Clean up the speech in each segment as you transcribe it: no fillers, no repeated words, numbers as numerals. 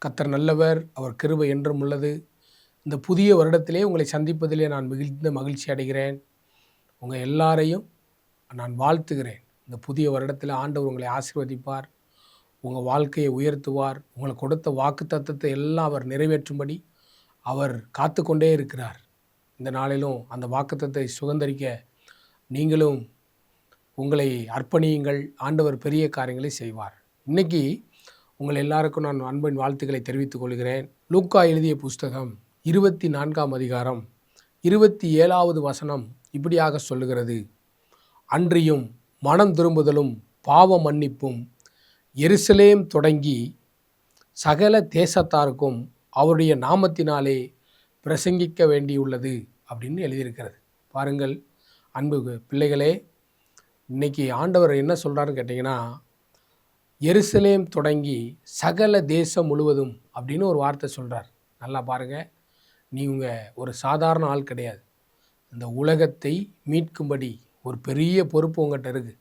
கர்த்தர் நல்லவர், அவர் கிருபை என்றும் உள்ளது. இந்த புதிய வருடத்திலே உங்களை சந்திப்பதிலே நான் மிகுந்த மகிழ்ச்சி அடைகிறேன். உங்கள் எல்லாரையும் நான் வாழ்த்துகிறேன். இந்த புதிய வருடத்தில் ஆண்டவர் உங்களை ஆசீர்வதிப்பார், உங்கள் வாழ்க்கையை உயர்த்துவார். உங்களுக்கு கொடுத்த வாக்குத்தத்தத்தை எல்லாம் அவர் நிறைவேற்றும்படி அவர் காத்துக்கொண்டே இருக்கிறார். இந்த நாளிலும் அந்த வாக்குத்தத்தை சுதந்தரிக்க நீங்களும் உங்களை அர்ப்பணியுங்கள். ஆண்டவர் பெரிய காரியங்களை செய்வார். இன்னைக்கு உங்கள் எல்லாருக்கும் நான் அன்பின் வாழ்த்துக்களை தெரிவித்துக் கொள்கிறேன். லூக்கா எழுதிய புஸ்தகம் 24ஆம் அதிகாரம் 27வது வசனம் இப்படியாக சொல்லுகிறது. அன்றியும் மனம் திரும்புதலும் பாவ மன்னிப்பும் எருசலேம் தொடங்கி சகல தேசத்தாருக்கும் அவருடைய நாமத்தினாலே பிரசங்கிக்க வேண்டியுள்ளது அப்படின்னு எழுதியிருக்கிறது. பாருங்கள் அன்பு பிள்ளைகளே, இன்னைக்கு ஆண்டவர் என்ன சொல்கிறாருன்னு கேட்டிங்கன்னா, எருசலேம் தொடங்கி சகல தேசம் முழுவதும் அப்படின்னு ஒரு வார்த்தை சொல்கிறார். நல்லா பாருங்கள், நீங்கள் ஒரு சாதாரண ஆள் கிடையாது. இந்த உலகத்தை மீட்கும்படி ஒரு பெரிய பொறுப்பு உங்கள்கிட்ட இருக்குது.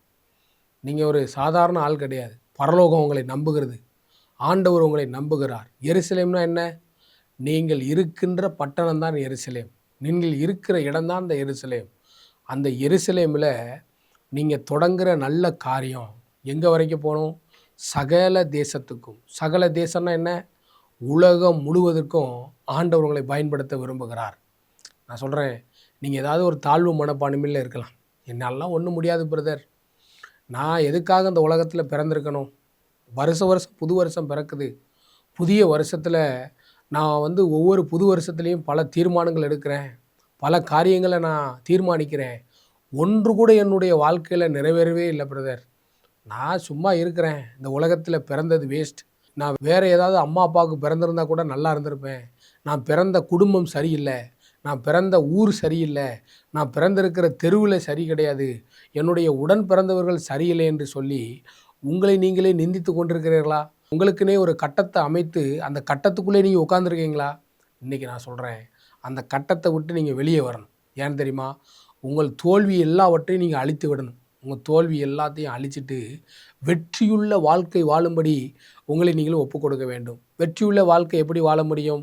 நீங்கள் ஒரு சாதாரண ஆள் கிடையாது. பரலோகம் உங்களை நம்புகிறது, ஆண்டவர் உங்களை நம்புகிறார். எருசலேம்னா என்ன? நீங்கள் இருக்கின்ற பட்டணம் தான் எருசலேம். நீங்கள் இருக்கிற இடம்தான் இந்த எருசலேம். அந்த எருசலேமில் நீங்கள் தொடங்குகிற நல்ல காரியம் எங்கே வரைக்கும் போகணும்? சகல தேசத்துக்கும். சகல தேசம்னா என்ன? உலகம் முழுவதற்கும் ஆண்டவர் உங்களை பயன்படுத்த விரும்புகிறார். நான் சொல்கிறேன், நீங்கள் ஏதாவது ஒரு தாழ்வு மனப்பான்மையில் இருக்கலாம். என்னாலலாம் ஒன்றும் முடியாது பிரதர், நான் எதுக்காக இந்த உலகத்தில் பிறந்திருக்கணும்? வருஷம் புது வருஷம் பிறக்குது. புதிய வருஷத்தில் நான் ஒவ்வொரு புது வருஷத்துலேயும் பல தீர்மானங்கள் எடுக்கிறேன், பல காரியங்களை நான் தீர்மானிக்கிறேன். ஒன்று கூட என்னுடைய வாழ்க்கையில் நிறைவேறவே இல்லை பிரதர். நான் சும்மா இருக்கிறேன், இந்த உலகத்தில் பிறந்தது வேஸ்ட். நான் வேறு ஏதாவது அம்மா அப்பாவுக்கு பிறந்திருந்தால் கூட நல்லா இருந்திருப்பேன். நான் பிறந்த குடும்பம் சரியில்லை, நான் பிறந்த ஊர் சரியில்லை, நான் பிறந்திருக்கிற தெருவில் சரி கிடையாது, என்னுடைய உடன் பிறந்தவர்கள் சரியில்லை என்று சொல்லி உங்களை நீங்களே நிந்தித்து கொண்டிருக்கிறீர்களா? உங்களுக்குன்னே ஒரு கட்டத்தை அமைத்து அந்த கட்டத்துக்குள்ளே நீங்கள் உட்காந்துருக்கீங்களா? இன்றைக்கி நான் சொல்கிறேன், அந்த கட்டத்தை விட்டு நீங்கள் வெளியே வரணும். ஏன்னு தெரியுமா? உங்கள் தோல்வி எல்லாவற்றையும் நீங்கள் அழித்து விடணும். உங்கள் தோல்வி எல்லாத்தையும் அழிச்சிட்டு வெற்றியுள்ள வாழ்க்கை வாழும்படி உங்களை நீங்களும் ஒப்புக் கொடுக்க வேண்டும். வெற்றியுள்ள வாழ்க்கை எப்படி வாழ முடியும்?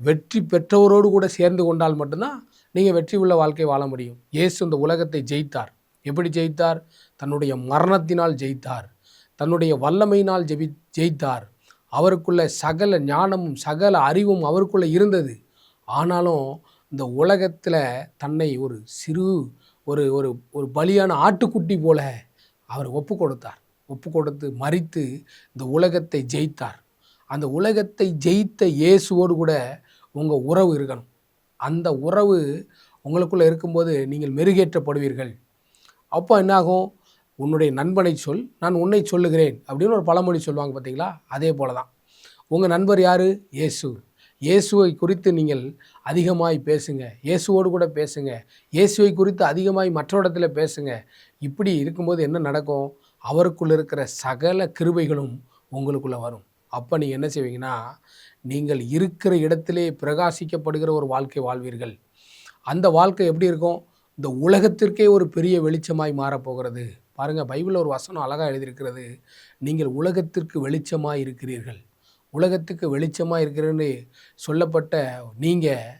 வெற்றி பெற்றவரோடு கூட சேர்ந்து கொண்டால் மட்டும்தான் நீங்கள் வெற்றி உள்ள வாழ்க்கை வாழ முடியும். இயேசு இந்த உலகத்தை ஜெயித்தார். எப்படி ஜெயித்தார்? தன்னுடைய மரணத்தினால் ஜெயித்தார், தன்னுடைய வல்லமையினால் ஜெயித்தார். அவருக்குள்ள சகல ஞானமும் சகல அறிவும் அவருக்குள்ளே இருந்தது. ஆனாலும் இந்த உலகத்தில் தன்னை ஒரு சிறு ஒரு ஒரு ஒரு பலியான ஆட்டுக்குட்டி போல அவர் ஒப்பு கொடுத்தார். ஒப்பு கொடுத்து மரித்து இந்த உலகத்தை ஜெயித்தார். அந்த உலகத்தை ஜெயித்த இயேசுவோடு கூட உங்கள் உறவு இருக்கணும். அந்த உறவு உங்களுக்குள்ளே இருக்கும்போது நீங்கள் மெருகேற்றப்படுவீர்கள். அப்போ என்னாகும்? உன்னுடைய நண்பனை சொல், நான் உன்னை சொல்லுகிறேன் அப்படின்னு ஒரு பழமொழி சொல்லுவாங்க பார்த்தீங்களா? அதே போல தான் உங்கள் நண்பர் யார்? இயேசு. இயேசுவை குறித்து நீங்கள் அதிகமாய் பேசுங்க, இயேசுவோடு கூட பேசுங்க, இயேசுவை குறித்து அதிகமாய் மற்றவரிடத்தில் பேசுங்க. இப்படி இருக்கும்போது என்ன நடக்கும்? அவருக்குள்ளே இருக்கிற சகல கிருபைகளும் உங்களுக்குள்ளே வரும். அப்போ நீங்கள் என்ன செய்வீங்கன்னா, நீங்கள் இருக்கிற இடத்திலே பிரகாசிக்கப்படுகிற ஒரு வாழ்க்கை வாழ்வீர்கள். அந்த வாழ்க்கை எப்படி இருக்கும்? இந்த உலகத்திற்கே ஒரு பெரிய வெளிச்சமாய் மாறப்போகிறது. பாருங்கள், பைபிளில் ஒரு வசனம் அழகாக எழுதியிருக்கிறது. நீங்கள் உலகத்திற்கு வெளிச்சமாக இருக்கிறீர்கள். உலகத்துக்கு வெளிச்சமாக இருக்கிறேன்னு சொல்லப்பட்ட நீங்கள்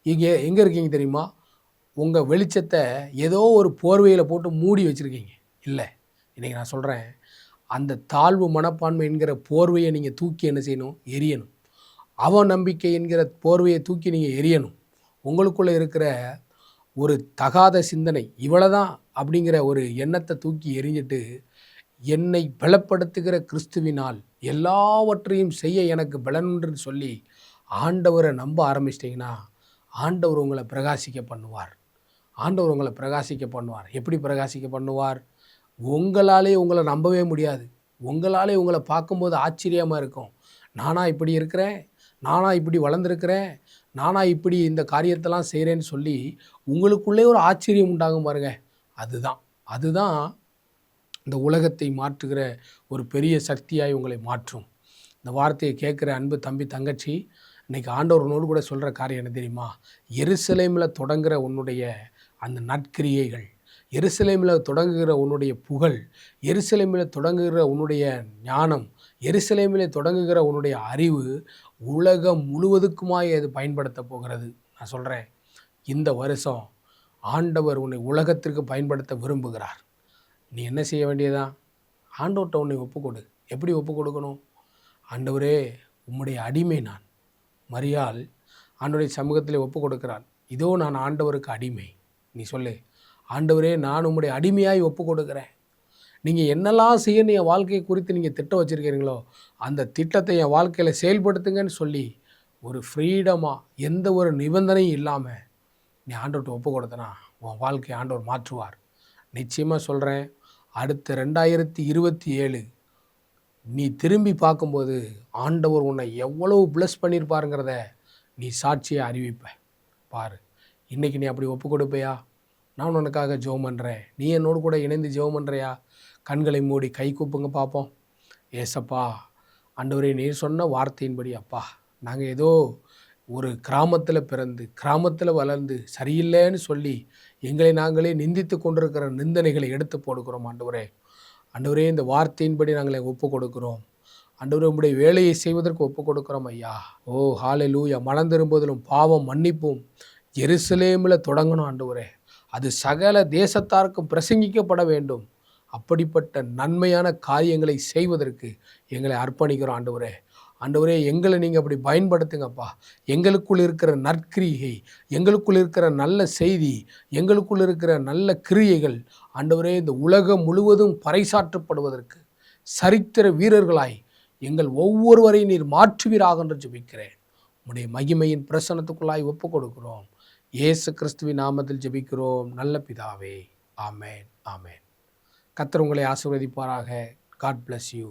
இங்கே எங்கே இருக்கீங்க தெரியுமா? உங்கள் வெளிச்சத்தை ஏதோ ஒரு போர்வையில் போட்டு மூடி வச்சுருக்கீங்க. இல்லை, இன்றைக்கி நான் சொல்கிறேன், அந்த தாழ்வு மனப்பான்மை என்கிற போர்வையை நீங்கள் தூக்கி என்ன செய்யணும்? எரியணும். அவநம்பிக்கை என்கிற போர்வையை தூக்கி நீங்கள் எரியணும். உங்களுக்குள்ளே இருக்கிற ஒரு தகாத சிந்தனை இவ்வளோதான் அப்படிங்கிற ஒரு எண்ணத்தை தூக்கி எறிஞ்சிட்டு, என்னை பலப்படுத்துகிற கிறிஸ்துவினால் எல்லாவற்றையும் செய்ய எனக்கு பலனுன்னு சொல்லி ஆண்டவரை நம்ப ஆரம்பிச்சிட்டிங்கன்னா, ஆண்டவர் உங்களை பிரகாசிக்க பண்ணுவார். ஆண்டவர் உங்களை பிரகாசிக்க பண்ணுவார். எப்படி பிரகாசிக்க பண்ணுவார்? உங்களாலே உங்களை நம்பவே முடியாது. உங்களாலே உங்களை பார்க்கும்போது ஆச்சரியமாக இருக்கும். நானா இப்படி இருக்கிறேன், நானா இப்படி வளர்ந்துருக்கிறேன், நானா இப்படி இந்த காரியத்தெல்லாம் செய்கிறேன்னு சொல்லி உங்களுக்குள்ளே ஒரு ஆச்சரியம் உண்டாகும் பாருங்க. அதுதான் இந்த உலகத்தை மாற்றுகிற ஒரு பெரிய சக்தியாய் உங்களை மாற்றும். இந்த வார்த்தையை கேட்குற அன்பு தம்பி தங்கச்சி, இன்றைக்கி ஆண்டவரனோடு கூட சொல்கிற காரியம் என்ன தெரியுமா? எருசலேமில் தொடங்குகிற உன்னுடைய அந்த நற்கிரியைகள், எருசலேமில் தொடங்குகிற உன்னுடைய புகழ், எருசலேமில் தொடங்குகிற உன்னுடைய ஞானம், எருசலேமில் தொடங்குகிற உன்னுடைய அறிவு உலகம் முழுவதுக்குமாய் அது பயன்படுத்த போகிறது. நான் சொல்கிறேன், இந்த வருஷம் ஆண்டவர் உன்னை உலகத்திற்கு பயன்படுத்த விரும்புகிறார். நீ என்ன செய்ய வேண்டியதான்? ஆண்டவர்கிட்ட உன்னை ஒப்புக்கொடு. எப்படி ஒப்பு கொடுக்கணும்? ஆண்டவரே, உம்முடைய அடிமை நான். மரியாள் ஆண்டவருடைய சமூகத்தில் ஒப்பு கொடுக்கிறாள். இதோ நான் ஆண்டவருக்கு அடிமை. நீ சொல்லு, ஆண்டவரே, நான் உம்முடைய அடிமையாய் ஒப்பு கொடுக்கிறேன். நீங்கள் என்னெல்லாம் செய்யணும் என் வாழ்க்கையை குறித்து நீங்கள் திட்டம் வச்சுருக்கிறீங்களோ அந்த திட்டத்தை என் வாழ்க்கையில் செயல்படுத்துங்கன்னு சொல்லி ஒரு ஃப்ரீடமாக எந்த ஒரு நிபந்தனையும் இல்லாமல் நீ ஆண்டவர்கிட்ட ஒப்பு கொடுத்தனா உன் வாழ்க்கையை ஆண்டவர் மாற்றுவார். நிச்சயமாக சொல்கிறேன், அடுத்த 2027 நீ திரும்பி பார்க்கும்போது ஆண்டவர் உன்னை எவ்வளவு ப்ளஸ் பண்ணியிருப்பாருங்கிறத நீ சாட்சியை அறிவிப்ப. பாரு, இன்றைக்கி நீ அப்படி ஒப்பு கொடுப்பையா? நான் உனக்காக ஜெபம் பண்ணுறேன். நீ என்னோடு கூட இணைந்து ஜெபம் பண்ணுறியா? கண்களை மூடி கை கூப்புங்க பார்ப்போம். ஏசப்பா, ஆண்டவரே, நீர் சொன்ன வார்த்தையின்படி அப்பா, நாங்கள் ஏதோ ஒரு கிராமத்தில் பிறந்து கிராமத்தில் வளர்ந்து சரியில்லைன்னு சொல்லி எங்களை நாங்களே நிந்தித்து கொண்டிருக்கிற நிந்தனைகளை எடுத்து போடுக்கிறோம். ஆண்டவரே, ஆண்டவரே, இந்த வார்த்தையின்படி நாங்களை ஒப்பு கொடுக்கிறோம். ஆண்டவரே, உம்முடைய வேலையை செய்வதற்கு ஒப்பு கொடுக்கிறோம் ஐயா. ஓ ஹல்லேலூயா. மனம் திரும்புதலும் பாவம் மன்னிப்பும் எருசலேமில் தொடங்கணும் ஆண்டவரே. அது சகல தேசத்தாருக்கும் பிரசங்கிக்கப்பட வேண்டும். அப்படிப்பட்ட நன்மையான காரியங்களை செய்வதற்கு எங்களை அர்ப்பணிக்கிறோம் ஆண்டவரே. ஆண்டவரே, எங்களை நீங்கள் அப்படி பயன்படுத்துங்கப்பா. எங்களுக்குள் இருக்கிற நற்கிரியை, எங்களுக்குள் இருக்கிற நல்ல செய்தி, எங்களுக்குள் இருக்கிற நல்ல கிரியைகள் ஆண்டவரே இந்த உலகம் முழுவதும் பறைசாற்றப்படுவதற்கு சரித்திர வீரர்களாய் எங்கள் ஒவ்வொருவரையும் நீர் மாற்றுவீராக என்று ஜெபிக்கிறேன். உம்முடைய மகிமையின் பிரசன்னத்துக்குள்ளாய் ஒப்பு கொடுக்கிறோம். இயேசு கிறிஸ்துவின் நாமத்தில் ஜெபிக்கிறோம் நல்ல பிதாவே. ஆமேன், ஆமேன். கர்த்தர் உங்களை ஆசீர்வதிப்பாராக. God bless you.